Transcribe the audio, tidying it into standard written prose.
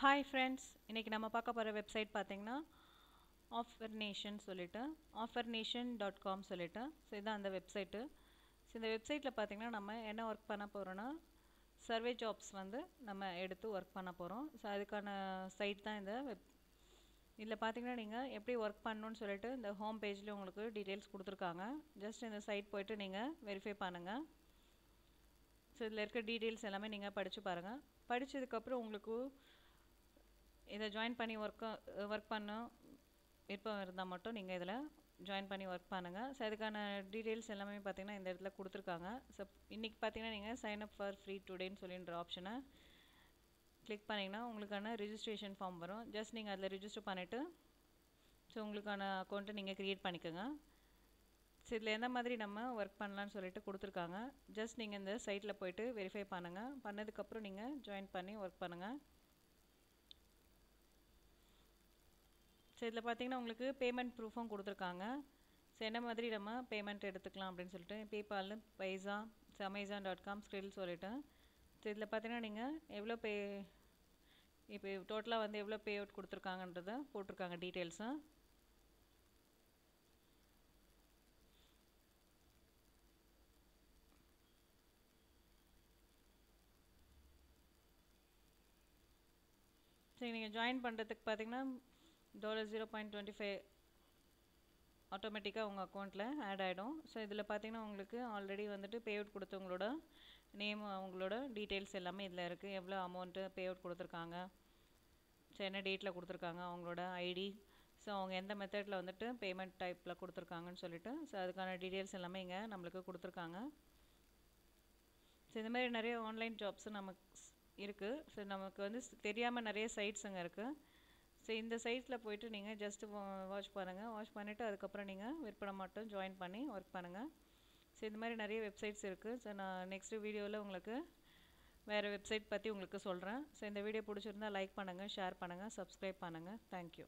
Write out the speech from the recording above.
Hi friends, இன்றைக்கி நம்ம பார்க்க போகிற வெப்சைட் பார்த்திங்கன்னா ஆஃபர்நேஷன் சொல்லிட்டு offerNation.com சொல்லிட்டு. ஸோ இதுதான் அந்த வெப்சைட்டு. ஸோ இந்த வெப்சைட்டில் பார்த்திங்கன்னா நம்ம என்ன ஒர்க் பண்ண போகிறோன்னா சர்வே ஜாப்ஸ் வந்து நம்ம எடுத்து ஒர்க் பண்ண போகிறோம். ஸோ அதுக்கான சைட் தான் இந்த இதில் பார்த்திங்கன்னா நீங்கள் எப்படி ஒர்க் பண்ணணுன்னு சொல்லிட்டு இந்த ஹோம் பேஜில் உங்களுக்கு டீட்டெயில்ஸ் கொடுத்துருக்காங்க. ஜஸ்ட் இந்த சைட் போய்ட்டு நீங்கள் வெரிஃபை பண்ணுங்கள். ஸோ இதில் இருக்க டீட்டெயில்ஸ் எல்லாமே நீங்கள் படித்து பாருங்கள். படித்ததுக்கப்புறம் உங்களுக்கு இதை ஜாயின் பண்ணி ஒர்க் பண்ண விருப்பம் இருந்தால் மட்டும் நீங்கள் இதில் ஜாயின் பண்ணி ஒர்க் பண்ணுங்கள். ஸோ அதுக்கான டீட்டெயில்ஸ் எல்லாமே பார்த்திங்கன்னா இந்த இடத்துல கொடுத்துருக்காங்க. ஸோ இன்றைக்கி பார்த்திங்கன்னா நீங்கள் சைன் அப் ஃபார் ஃப்ரீ டுடேன்னு சொல்லின்ற ஆப்ஷனை கிளிக் பண்ணிங்கன்னா உங்களுக்கான ரிஜிஸ்ட்ரேஷன் ஃபார்ம் வரும். ஜஸ்ட் நீங்கள் அதில் ரிஜிஸ்டர் பண்ணிவிட்டு ஸோ உங்களுக்கான அக்கௌண்ட்டை நீங்கள் க்ரியேட் பண்ணிக்கோங்க. ஸோ இதில் எந்த மாதிரி நம்ம ஒர்க் பண்ணலான்னு சொல்லிட்டு கொடுத்துருக்காங்க. ஜஸ்ட் நீங்கள் இந்த சைட்டில் போய்ட்டு வெரிஃபை பண்ணுங்கள். பண்ணதுக்கப்புறம் நீங்கள் ஜாயின் பண்ணி ஒர்க் பண்ணுங்கள். ஸோ இதில் பார்த்தீங்கன்னா உங்களுக்கு பேமெண்ட் ப்ரூஃபும் கொடுத்துருக்காங்க. ஸோ என்ன மாதிரி நம்ம பேமெண்ட் எடுத்துக்கலாம் அப்படின்னு சொல்லிட்டு பேபால், பைசா, Amazon.com, ஸ்கிரில் சொல்லிட்டு. ஸோ இதில் பார்த்தீங்கன்னா நீங்கள் எவ்வளோ இப்போ டோட்டலாக வந்து எவ்வளோ பே அவுட் கொடுத்துருக்காங்கன்றத போட்டிருக்காங்க டீட்டெயில்ஸு. ஸோ நீங்கள் ஜாயின் பண்ணுறதுக்கு பார்த்தீங்கன்னா $0.25 ஆட்டோமேட்டிக்காக உங்கள் அக்கௌண்ட்டில் ஆட் ஆகிடும். ஸோ இதில் பார்த்தீங்கன்னா உங்களுக்கு ஆல்ரெடி வந்துட்டு பே அவுட் கொடுத்தவங்களோட நேம், அவங்களோட டீட்டெயில்ஸ் எல்லாமே இதில் இருக்குது. எவ்வளோ அமௌண்ட்டு பே அவுட் கொடுத்துருக்காங்க, ஸோ என்ன டேட்டில் கொடுத்துருக்காங்க, அவங்களோட ஐடி, ஸோ அவங்க எந்த மெத்தடில் வந்துட்டு பேமெண்ட் டைப்பில் கொடுத்துருக்காங்கன்னு சொல்லிட்டு ஸோ அதுக்கான டீட்டெயில்ஸ் எல்லாமே இங்கே நம்மளுக்கு கொடுத்துருக்காங்க. ஸோ இந்த மாதிரி நிறைய ஆன்லைன் ஜாப்ஸும் நமக்கு இருக்குது. ஸோ நமக்கு வந்து தெரியாமல் நிறைய சைட்ஸ் அங்கே இருக்குது. ஸோ இந்த சைட்டில் போய்ட்டு நீங்கள் ஜஸ்ட்டு வாட்ச் பண்ணுங்கள். வாட்ச் பண்ணிவிட்டு அதுக்கப்புறம் நீங்கள் விற்பனை மட்டும் ஜாயின் பண்ணி ஒர்க் பண்ணுங்கள். ஸோ இந்த மாதிரி நிறைய வெப்சைட்ஸ் இருக்குது. ஸோ நான் நெக்ஸ்ட்டு வீடியோவில் உங்களுக்கு வேறு வெப்சைட் பற்றி உங்களுக்கு சொல்கிறேன். ஸோ இந்த வீடியோ பிடிச்சிருந்தால் லைக் பண்ணுங்கள், ஷேர் பண்ணுங்கள், சப்ஸ்கிரைப் பண்ணுங்கள். தேங்க்யூ.